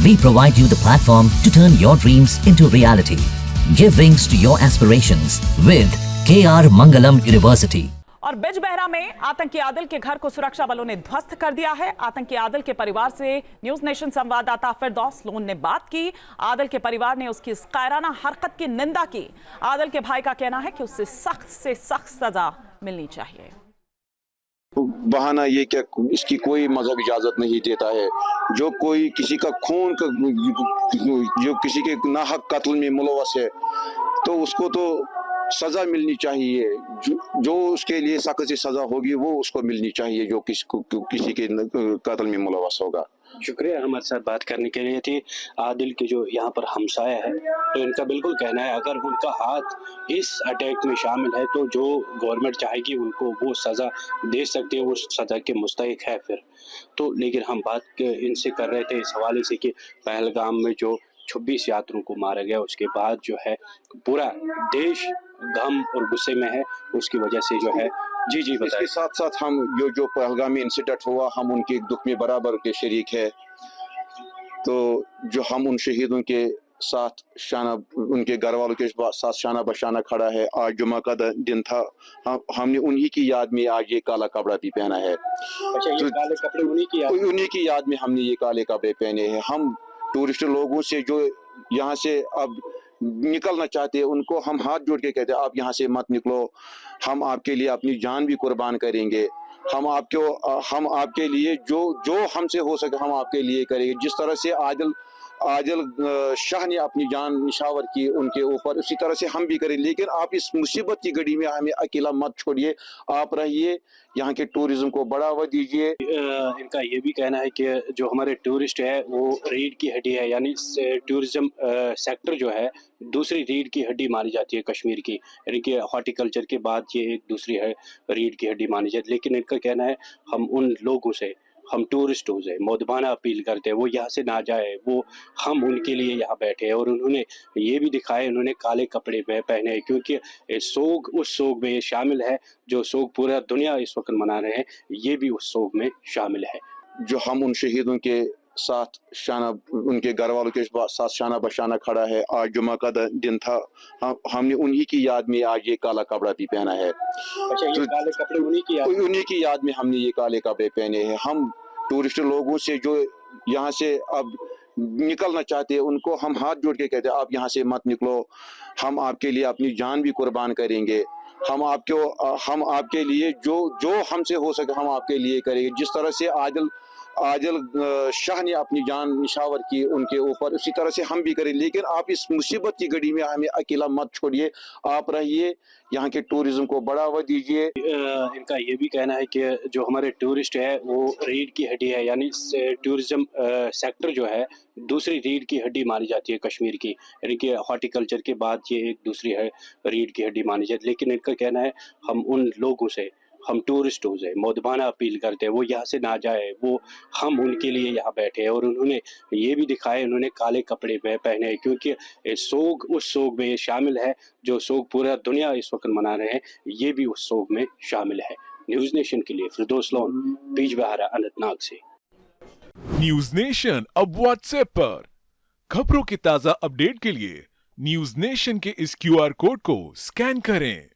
We provide you the platform to turn your dreams into reality. Give wings to your aspirations with KR Mangalam University. और बिजबहरा में आतंकी आदिल के घर को सुरक्षा बलों ने ध्वस्त कर दिया है। आतंकी आदिल के परिवार से न्यूज नेशन संवाददाता फिरदौस लोन ने बात की। आदिल के परिवार ने उसकी इस कायराना हरकत की निंदा की। आदिल के भाई का कहना है कि उससे सख्त से सख्त सजा मिलनी चाहिए। बहाना ये क्या, इसकी कोई मजहब इजाजत नहीं देता है। जो कोई किसी का खून का, जो किसी के नाहक कत्ल में मुलव्वस है, तो उसको तो सजा मिलनी चाहिए। जो उसके लिए सख्त से सजा होगी वो उसको मिलनी चाहिए, जो किसी के कत्ल में मुलव्वस होगा। शुक्रिया हमारे साथ बात करने के लिए। थी आदिल के जो यहाँ पर हमसाया है, तो इनका बिल्कुल कहना है अगर उनका हाथ इस अटैक में शामिल है तो जो गवर्नमेंट चाहेगी उनको वो सज़ा दे सकती है, वो सज़ा के मुस्तहिक है फिर तो। लेकिन हम बात इनसे कर रहे थे इस हवाले से कि पहलगाम में जो 26 यात्रियों को मारा गया, उसके बाद जो है पूरा देश गम और गुस्से में है, उसकी वजह से जो है जी इसके साथ साथ हम जो पहलगामी इंसिडेंट हुआ, हम उनके दुख में बराबर के शरीक है। तो जो हम उन शहीदों के साथ शाना, उनके घर वालों के साथ शाना बशाना खड़ा है। आज जुमा का दिन था, हमने उन्हीं की याद में आज ये काला कपड़ा भी पहना है। अच्छा, ये काले कपड़े उन्हीं की याद में हमने ये काले कपड़े पहने हैं। हम टूरिस्ट लोगों से जो यहाँ से अब निकलना चाहते हैं, उनको हम हाथ जोड़ के कहते हैं आप यहाँ से मत निकलो, हम आपके लिए अपनी जान भी कुर्बान करेंगे। हम आपके लिए जो हमसे हो सके हम आपके लिए करेंगे। जिस तरह से आदिल शाह ने अपनी जान निछावर की उनके ऊपर, उसी तरह से हम भी करें। लेकिन आप इस मुसीबत की घड़ी में हमें अकेला मत छोड़िए, आप रहिए, यहाँ के टूरिज्म को बढ़ावा दीजिए। इनका ये भी कहना है कि जो हमारे टूरिस्ट है वो रीढ़ की हड्डी है, यानी टूरिज्म सेक्टर जो है दूसरी रीढ़ की हड्डी मानी जाती है कश्मीर की, यानी कि हॉर्टिकल्चर के बाद ये एक दूसरी है रीढ़ की हड्डी मानी जाती है। लेकिन इनका कहना है हम उन लोगों से, हम टूरिस्टों से मौदबाना अपील करते हैं वो यहाँ से ना जाए, वो हम उनके लिए यहाँ बैठे हैं। और उन्होंने ये भी दिखाया, उन्होंने काले कपड़े पहने हैं क्योंकि सोग उस सोग में ये शामिल है जो सोग पूरा दुनिया इस वक्त मना रहे हैं, ये भी उस सोग में शामिल है। जो हम उन शहीदों के साथ शाना, उनके घर वालों के साथ शाना बशाना खड़ा है। आज जुमा का दिन था, हमने उन्हीं की याद में आज ये काला कपड़ा भी पहना है। अच्छा, ये काले कपड़े उन्हीं की याद में हमने ये काले कपड़े पहने हैं। हम टूरिस्ट लोगों से जो यहाँ से अब निकलना चाहते हैं, उनको हम हाथ जोड़ के कहते हैं आप यहाँ से मत निकलो, हम आपके लिए अपनी जान भी कुर्बान करेंगे। हम आपके लिए जो हमसे हो सके हम आपके लिए करेंगे। जिस तरह से आदिल शाह ने अपनी जान निछावर की उनके ऊपर, उसी तरह से हम भी करें। लेकिन आप इस मुसीबत की घड़ी में हमें अकेला मत छोड़िए, आप रहिए, यहाँ के टूरिज्म को बढ़ावा दीजिए। इनका ये भी कहना है कि जो हमारे टूरिस्ट है वो रीढ़ की हड्डी है, यानी टूरिज्म सेक्टर जो है दूसरी रीढ़ की हड्डी मानी जाती है कश्मीर की, यानी कि हॉर्टिकल्चर के बाद ये एक दूसरी है रीढ़ की हड्डी मानी जाती है। लेकिन इनका कहना है हम उन लोगों से, हम टूरिस्टों से मौदबाना अपील करते हैं वो यहाँ से ना जाए, वो हम उनके लिए यहाँ बैठे हैं। और उन्होंने ये भी दिखाया, उन्होंने काले कपड़े पहने हैं क्योंकि सोग उस सोग में ये शामिल है जो सोग पूरा दुनिया इस वक्त मना रहे हैं, ये भी उस सोग में शामिल है। न्यूज़ नेशन के लिए फिरदौस लोन, बिजबहरा, अनंतनाग से। न्यूज़ नेशन अब व्हाट्सएप पर खबरों की ताजा अपडेट के लिए न्यूज़ नेशन के इस QR कोड को स्कैन करें।